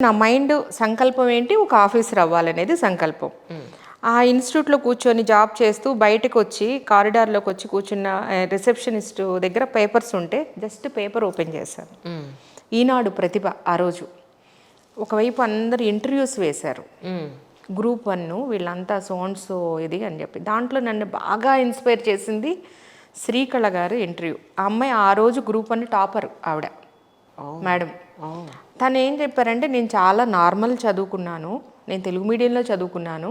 నా మైండ్ సంకల్పం ఏంటి, ఒక ఆఫీసర్ అవ్వాలనేది సంకల్పం. ఆ ఇన్స్టిట్యూట్లో కూర్చొని జాబ్ చేస్తూ బయటకు వచ్చి కారిడార్లోకి వచ్చి కూర్చున్న రిసెప్షనిస్ట్ దగ్గర పేపర్స్ ఉంటే జస్ట్ పేపర్ ఓపెన్ చేశాను. ఈనాడు ప్రతిభ ఆ రోజు ఒకవైపు అందరు ఇంటర్వ్యూస్ వేశారు. గ్రూప్ 1 వీళ్ళంతా సో ఇది అని చెప్పి దాంట్లో నన్ను బాగా ఇన్స్పైర్ చేసింది శ్రీకళ గారు ఇంటర్వ్యూ. ఆ అమ్మాయి ఆ రోజు గ్రూప్ 1 టాపర్ ఆవిడ మేడం. తను ఏం చెప్పారంటే, నేను చాలా నార్మల్ చదువుకున్నాను, నేను తెలుగు మీడియంలో చదువుకున్నాను,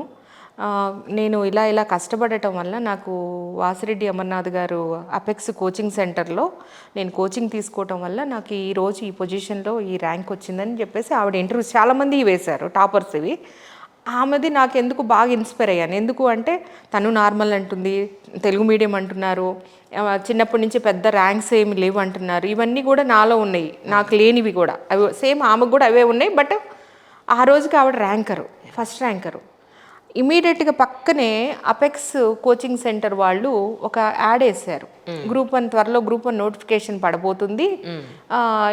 నేను ఇలా కష్టపడటం వల్ల నాకు వాసిరెడ్డి అమర్నాథ్ గారు అపెక్స్ కోచింగ్ సెంటర్లో నేను కోచింగ్ తీసుకోవటం వల్ల నాకు ఈరోజు ఈ పొజిషన్లో ఈ ర్యాంక్ వచ్చిందని చెప్పేసి ఆవిడ ఇంటర్వ్యూస్ చాలామంది వేశారు టాపర్స్ ఇవి. ఆమెది నాకు ఎందుకు బాగా ఇన్స్పైర్ అయ్యాను. ఎందుకు అంటే తను నార్మల్ అంటుంది, తెలుగు మీడియం అంటున్నారు, చిన్నప్పటి నుంచి పెద్ద ర్యాంక్స్ ఏమి లేవు అంటున్నారు. ఇవన్నీ కూడా నాలో ఉన్నాయి, నాకు లేనివి కూడా అవి సేమ్ ఆమెకు కూడా అవే ఉన్నాయి. బట్ ఆ రోజుకి ఆవిడ ర్యాంకరు, ఫస్ట్ ర్యాంకరు. ఇమీడియట్గా పక్కనే అపెక్స్ కోచింగ్ సెంటర్ వాళ్ళు ఒక యాడ్ వేశారు, గ్రూప్ 1 త్వరలో గ్రూప్ 1 నోటిఫికేషన్ పడబోతుంది,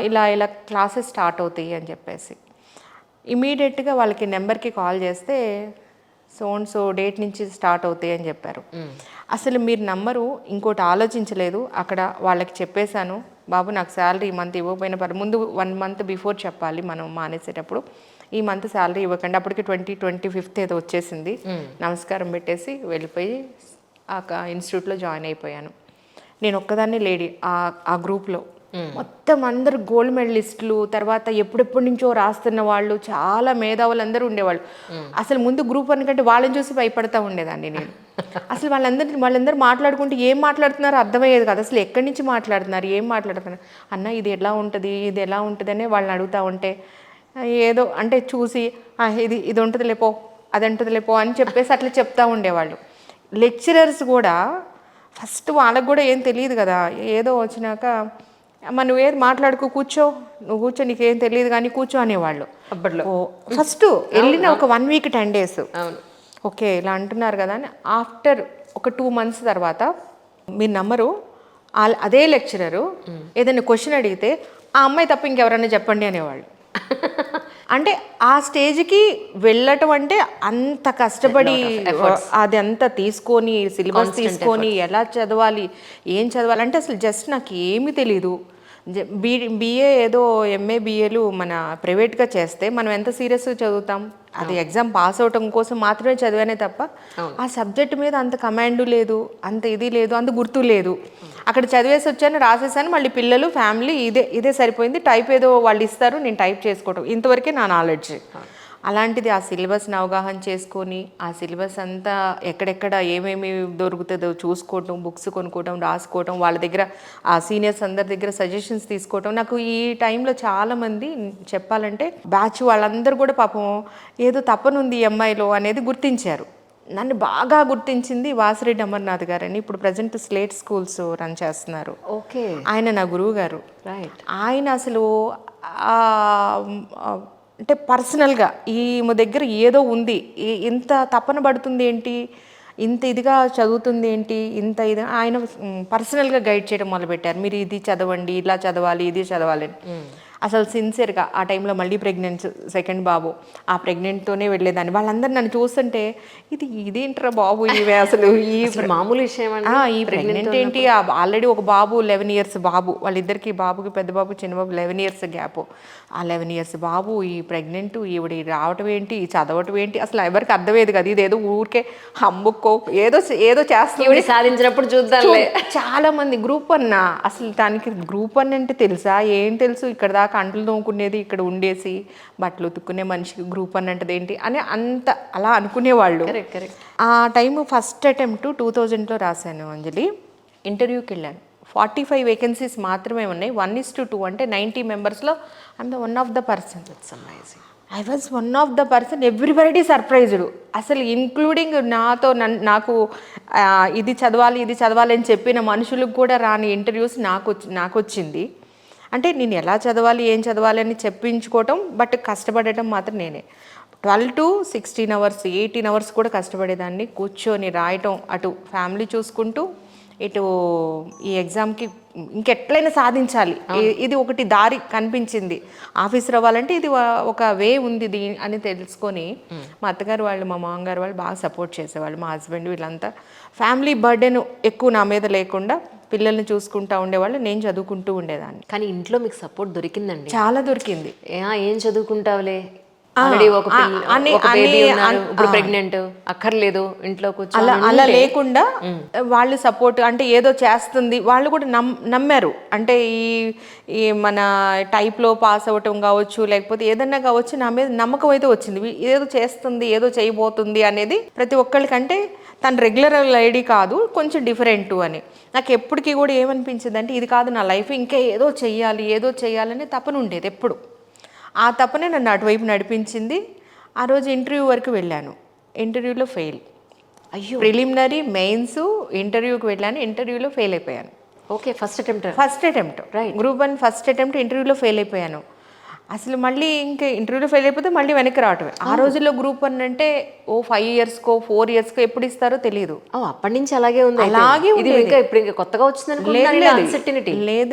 ఇలా క్లాసెస్ స్టార్ట్ అవుతాయి అని చెప్పేసి. ఇమీడియట్గా వాళ్ళకి నెంబర్కి కాల్ చేస్తే సో డేట్ నుంచి స్టార్ట్ అవుతాయి అని చెప్పారు. అసలు మీరు నమ్మరు, ఇంకోటి ఆలోచించలేదు. అక్కడ వాళ్ళకి చెప్పేశాను, బాబు నాకు శాలరీ ఈ మంత్ ఇవ్వకపోయినా ముందు 1 మంత్ బిఫోర్ చెప్పాలి మనం మానేసేటప్పుడు, ఈ మంత్ శాలరీ ఇవ్వకండి. అప్పటికి 25th ఏదో వచ్చేసింది. నమస్కారం పెట్టేసి వెళ్ళిపోయి ఆ ఇన్స్టిట్యూట్లో జాయిన్ అయిపోయాను. నేను ఒక్కదాన్నే లేడీ ఆ గ్రూప్లో. మొత్తం అందరు గోల్డ్ మెడలిస్టులు, తర్వాత ఎప్పుడెప్పటి నుంచో రాస్తున్న వాళ్ళు, చాలా మేధావులు అందరూ ఉండేవాళ్ళు. అసలు ముందు గ్రూప్ 1 కంటే వాళ్ళని చూసి భయపడతా ఉండేదాన్ని నేను. అసలు వాళ్ళందరూ మాట్లాడుకుంటే ఏం మాట్లాడుతున్నారో అర్థమయ్యేది కాదు. అసలు ఎక్కడి నుంచి మాట్లాడుతున్నారు, ఏం మాట్లాడుతున్నారు, అన్న ఇది ఎలా ఉంటుంది అనే వాళ్ళని అడుగుతూ ఉంటే ఏదో అంటే చూసి ఇది ఉంటుంది లేపో, అది ఉంటుంది లేపో అని చెప్పేసి అట్లా చెప్తూ ఉండేవాళ్ళు. లెక్చరర్స్ కూడా ఫస్ట్ వాళ్ళకు కూడా ఏం తెలియదు కదా, ఏదో వచ్చినాక నువ్వు ఏది మాట్లాడుకో, నువ్వు కూర్చో, నీకేం తెలియదు కానీ కూర్చో అనేవాళ్ళు అప్పట్లో. ఫస్ట్ వెళ్ళిన ఒక 1 week 10 days ఓకే ఇలా అంటున్నారు కదా అని. ఆఫ్టర్ ఒక 2 months తర్వాత మీరు నమ్మరు, అదే లెక్చరరు ఏదైనా క్వశ్చన్ అడిగితే ఆ అమ్మాయి తప్ప ఇంకెవరన్నా చెప్పండి అనేవాళ్ళు. అంటే ఆ స్టేజ్కి వెళ్ళటం అంటే అంత కష్టపడి అది అంతా తీసుకొని, సిలబస్ తీసుకొని ఎలా చదవాలి, ఏం చదవాలి అంటే అసలు జస్ట్ నాకు ఏమీ తెలీదు. బిఏ ఏదో MA BAలు మన ప్రైవేట్గా చేస్తే మనం ఎంత సీరియస్గా చదువుతాం, అది ఎగ్జామ్ పాస్ అవటం కోసం మాత్రమే చదివానే తప్ప ఆ సబ్జెక్ట్ మీద అంత కమాండు లేదు, అంత ఇది లేదు, అంత గుర్తు లేదు. అక్కడ చదివేసి వచ్చాను, రాసేసాను, మళ్ళీ పిల్లలు ఫ్యామిలీ ఇదే సరిపోయింది. టైప్ ఏదో వాళ్ళు ఇస్తారు, నేను టైప్ చేసుకోవటం, ఇంతవరకే నా నాలెడ్జ్. అలాంటిది ఆ సిలబస్ని అవగాహన చేసుకొని, ఆ సిలబస్ అంతా ఎక్కడెక్కడ ఏమేమి దొరుకుతుందో చూసుకోవటం, బుక్స్ కొనుక్కోవటం, రాసుకోవటం, వాళ్ళ దగ్గర ఆ సీనియర్స్ అందరి దగ్గర సజెషన్స్ తీసుకోవటం. నాకు ఈ టైంలో చాలామంది చెప్పాలంటే బ్యాచ్ వాళ్ళందరూ కూడా పాపం ఏదో తప్పనుంది ఈ అమ్మాయిలో అనేది గుర్తించారు. నన్ను బాగా గుర్తించింది వాసిరెడ్డి అమర్నాథ్ గారని, ఇప్పుడు ప్రజెంట్ స్లేట్ స్కూల్స్ రన్ చేస్తున్నారు. ఓకే, ఆయన నా గురువు గారు. రైట్. ఆయన అసలు అంటే పర్సనల్గా ఈమె దగ్గర ఏదో ఉంది, ఇంత తపన పడుతుంది ఏంటి, ఇంత ఇదిగా చదువుతుంది ఏంటి, ఇంత ఇది ఆయన పర్సనల్గా గైడ్ చేయడం మొదలుపెట్టారు. మీరు ఇది చదవండి, ఇలా చదవాలి, ఇది చదవాలి అని. అసలు సిన్సియర్గా ఆ టైంలో మళ్ళీ ప్రెగ్నెంట్, సెకండ్ బాబు, ఆ ప్రెగ్నెంట్తోనే వెళ్ళేదాన్ని. వాళ్ళందరూ నన్ను చూస్తుంటే ఇదేంట్రా బాబు, ఇవే అసలు ఈ మామూలు విషయం, ఈ ప్రెగ్నెంట్ ఏంటి, ఆల్రెడీ ఒక బాబు 11 years బాబు, వాళ్ళిద్దరికి బాబుకి పెద్ద బాబు చిన్న బాబు 11 years గ్యాప్. ఆ 11 years బాబు, ఈ ప్రెగ్నెంట్, ఈవిడ రావటం ఏంటి, చదవటం ఏంటి, అసలు ఎవరికి అర్థమయ్యేది కదా. ఇదేదో ఊరికే హమ్ముక్కో ఏదో చేస్తుంది, సాధించినప్పుడు చూద్దాం. చాలా మంది గ్రూప్ 1 అసలు దానికి గ్రూప్ 1 అంటే తెలుసా, ఏం తెలుసు, ఇక్కడ దాకా అంటలు తోముకునేది, ఇక్కడ ఉండేసి బట్టలు ఉతుక్కునే మనిషికి గ్రూప్ 1 అంటే ఏంటి అని అంత అలా అనుకునేవాళ్ళు. ఆ టైము ఫస్ట్ అటెంప్ట్ 2000లో రాశాను అంజలి. ఇంటర్వ్యూకి వెళ్ళాను, 45 vacancies మాత్రమే ఉన్నాయి, 1:2 అంటే 90 members I'm the one of the person. It's amazing. I was one of the person, everybody surprised, అసలు ఇంక్లూడింగ్ నాకు ఇది చదవాలి అని చెప్పిన మనుషులకు కూడా రాని ఇంటర్వ్యూస్ నాకు వచ్చింది. అంటే నేను ఎలా చదవాలి, ఏం చదవాలి అని చెప్పించుకోవటం, బట్ కష్టపడటం మాత్రం నేనే. 12 to 16 hours 18 hours కూడా కష్టపడేదాన్ని, కూర్చొని రాయటం, అటు ఫ్యామిలీ చూసుకుంటూ ఇటు ఈ ఎగ్జామ్కి ఇంకెట్లయినా సాధించాలి, ఇది ఒకటి దారి కనిపించింది. ఆఫీసర్ అవ్వాలంటే ఇది ఒక వే ఉంది అని తెలుసుకొని మా అత్తగారు వాళ్ళు మా మామగారు వాళ్ళు బాగా సపోర్ట్ చేసేవాళ్ళు. మా హస్బెండ్ వీళ్ళంతా ఫ్యామిలీ బర్డెన్ ఎక్కువ నా మీద లేకుండా పిల్లల్ని చూసుకుంటూ ఉండేవాళ్ళు, నేను చదువుకుంటూ ఉండేదాన్ని. కానీ ఇంట్లో మీకు సపోర్ట్ దొరికిందండి? చాలా దొరికింది. ఏం చదువుకుంటావులే, ఆల్రెడీ ఒక బేబీ ఉన్నారు, ఇప్పుడు ప్రెగ్నెంట్, అక్కర్లేదు ఇంట్లో కూర్చొని అలా లేకుండా వాళ్ళు సపోర్ట్ అంటే ఏదో చేస్తుంది, వాళ్ళు కూడా నమ్మారు. అంటే ఈ మన టైప్లో పాస్ అవ్వటం కావచ్చు, లేకపోతే ఏదన్నా కావచ్చు, నా మీద నమ్మకం అయితే వచ్చింది. ఏదో చేస్తుంది, ఏదో చేయబోతుంది అనేది ప్రతి ఒక్కళ్ళకంటే తను రెగ్యులర్ ఐడి కాదు, కొంచెం డిఫరెంట్ అని. నాకు ఎప్పటికీ కూడా ఏమనిపించింది అంటే ఇది కాదు నా లైఫ్, ఇంకా ఏదో చెయ్యాలని తపన ఉండేది ఎప్పుడు. ఆ తపనే నన్ను అటువైపు నడిపించింది. ఆ రోజు ఇంటర్వ్యూ వరకు వెళ్ళాను, ఇంటర్వ్యూలో ఫెయిల్. అయ్యో, ప్రిలిమినరీ మెయిన్స్ ఇంటర్వ్యూకి వెళ్ళాను, ఇంటర్వ్యూలో ఫెయిల్ అయిపోయాను. Okay, first attempt right. Group 1 first attempt ఇంటర్వ్యూలో ఫెయిల్ అయిపోయాను. అసలు మళ్ళీ ఇంకా ఇంటర్వ్యూలో ఫెయిల్ అయిపోతే మళ్ళీ వెనక్కి రావటమే. ఆ రోజుల్లో గ్రూప్ 1 అంటే 5 ఇయర్స్కో 4 ఇయర్స్కో ఎప్పుడు ఇస్తారో తెలియదు. అప్పటి నుంచి అలాగే ఉంది. అలాగే ఇది ఇంకా కొత్తగా వచ్చింది.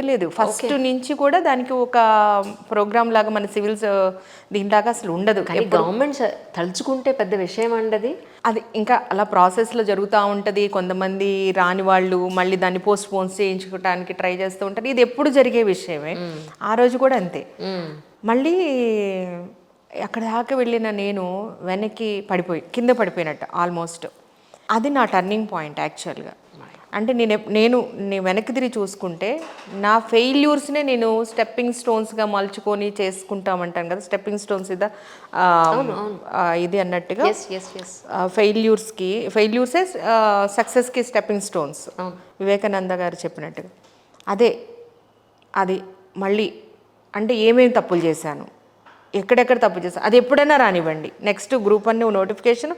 లేదు ఫస్ట్ నుంచి కూడా దానికి ఒక ప్రోగ్రామ్ లాగా మన సివిల్స్ దీనిలాగా అసలు ఉండదు. గవర్నమెంట్ తలుచుకుంటే పెద్ద విషయం అండి అది ఇంకా అలా ప్రాసెస్లో జరుగుతూ ఉంటుంది. కొంతమంది రాని వాళ్ళు మళ్ళీ దాన్ని పోస్ట్ పోన్స్ చేయించుకోవడానికి ట్రై చేస్తూ ఉంటారు. ఇది ఎప్పుడు జరిగే విషయమే. ఆ రోజు కూడా అంతే. మళ్ళీ అక్కడ దాకా వెళ్ళిన నేను వెనక్కి కింద పడిపోయినట్టు ఆల్మోస్ట్. అది నా టర్నింగ్ పాయింట్ యాక్చువల్గా. అంటే నేను వెనక్కి తిరిగి చూసుకుంటే నా ఫెయిల్యూర్స్నే నేను స్టెప్పింగ్ స్టోన్స్గా మలుచుకొని చేసుకుంటామంటాను కదా, స్టెప్పింగ్ స్టోన్స్ ఇది అన్నట్టుగా ఫెయిల్యూర్సే సక్సెస్కి స్టెప్పింగ్ స్టోన్స్, వివేకానంద గారు చెప్పినట్టుగా. అది మళ్ళీ అంటే ఏమేమి తప్పులు చేశాను, ఎక్కడెక్కడ తప్పు చేశాను, అది ఎప్పుడైనా రానివ్వండి, నెక్స్ట్ గ్రూప్ 1 నోటిఫికేషన్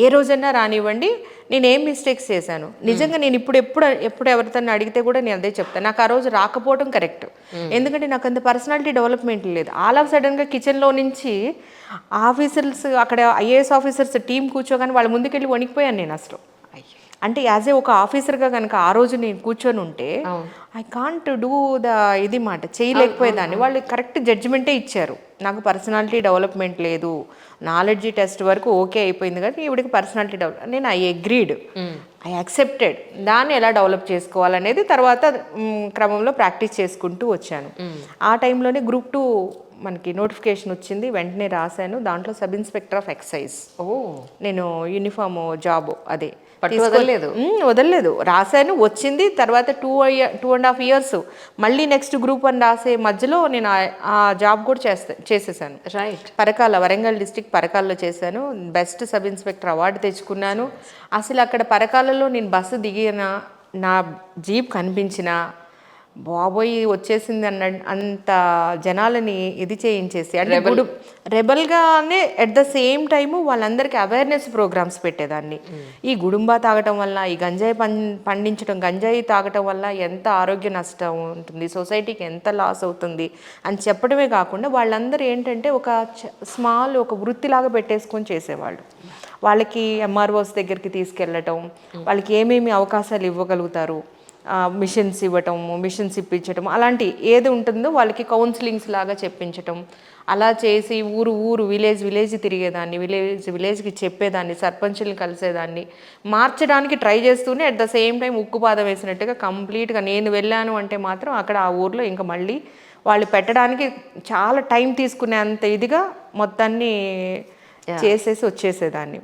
ఏ రోజైనా రానివ్వండి, నేను ఏం మిస్టేక్స్ చేశాను. నిజంగా నేను ఎప్పుడు ఎవరితో అడిగితే కూడా నేను అదే చెప్తాను. నాకు ఆ రోజు రాకపోవడం కరెక్ట్. ఎందుకంటే నాకు అంత పర్సనాలిటీ డెవలప్మెంట్ లేదు. ఆల్ ఆఫ్ సడన్గా కిచెన్లో నుంచి ఆఫీసర్స్ అక్కడ ఐఏఎస్ ఆఫీసర్స్ టీం కూర్చోగానే వాళ్ళ ముందుకెళ్ళి వణికిపోయాను నేను అసలు. అంటే యాజ్ ఏ ఒక ఆఫీసర్గా కనుక ఆ రోజు నేను కూర్చొని ఉంటే ఐ కాంట్ డూ ఇది మాట చేయలేకపోయేదాన్ని. వాళ్ళు కరెక్ట్ జడ్జిమెంటే ఇచ్చారు. నాకు పర్సనాలిటీ డెవలప్మెంట్ లేదు, నాలెడ్జీ టెస్ట్ వరకు ఓకే అయిపోయింది కానీ ఇవిడికి పర్సనాలిటీ డెవలప్, నేను ఐ అగ్రీడ్, ఐ యాక్సెప్టెడ్. దాన్ని ఎలా డెవలప్ చేసుకోవాలనేది తర్వాత క్రమంలో ప్రాక్టీస్ చేసుకుంటూ వచ్చాను. ఆ టైంలోనే గ్రూప్ 2 మనకి నోటిఫికేషన్ వచ్చింది, వెంటనే రాశాను. దాంట్లో సబ్ ఇన్స్పెక్టర్ ఆఫ్ ఎక్సైజ్. నేను యూనిఫామ్ జాబ్ అదే వదలలేదు, రాశాను, వచ్చింది. తర్వాత 2.5 years మళ్ళీ నెక్స్ట్ గ్రూప్ 1 రాసే మధ్యలో నేను ఆ జాబ్ కూడా చేసేసాను. రైట్. వరంగల్ డిస్ట్రిక్ట్ పరకాల్లో చేశాను. బెస్ట్ సబ్ ఇన్స్పెక్టర్ అవార్డు తెచ్చుకున్నాను. అసలు అక్కడ పరకాలలో నేను బస్సు దిగిన, నా జీప్ కనిపించిన, బాబోయ్ వచ్చేసింది అంత జనాలని ఇది చేయించేసి, అంటే రెబల్గానే ఎట్ ద సేమ్ టైము వాళ్ళందరికీ అవేర్నెస్ ప్రోగ్రామ్స్ పెట్టేదాన్ని. ఈ గుడుంబా తాగటం వల్ల, ఈ గంజాయి తాగటం వల్ల ఎంత ఆరోగ్య నష్టం ఉంటుంది, సొసైటీకి ఎంత లాస్ అవుతుంది అని చెప్పడమే కాకుండా వాళ్ళందరూ ఏంటంటే ఒక వృత్తిలాగా పెట్టేసుకొని చేసేవాళ్ళు. వాళ్ళకి ఎంఆర్ఓస్ దగ్గరికి తీసుకెళ్ళటం, వాళ్ళకి ఏమేమి అవకాశాలు ఇవ్వగలుగుతారు, మిషన్స్ ఇప్పించటం, అలాంటి ఏది ఉంటుందో వాళ్ళకి కౌన్సిలింగ్స్ లాగా చెప్పించటం, అలా చేసి ఊరు విలేజ్ తిరిగేదాన్ని, విలేజ్కి చెప్పేదాన్ని, సర్పంచుల్ని కలిసేదాన్ని, మార్చడానికి ట్రై చేస్తూనే అట్ ద సేమ్ టైం ఉక్కుపాదం వేసినట్టుగా కంప్లీట్గా నేను వెళ్ళాను అంటే మాత్రం అక్కడ ఆ ఊర్లో ఇంకా మళ్ళీ వాళ్ళు పెట్టడానికి చాలా టైం తీసుకునేంత ఇదిగా మొత్తాన్ని చేసేసి వచ్చేసేదాన్ని.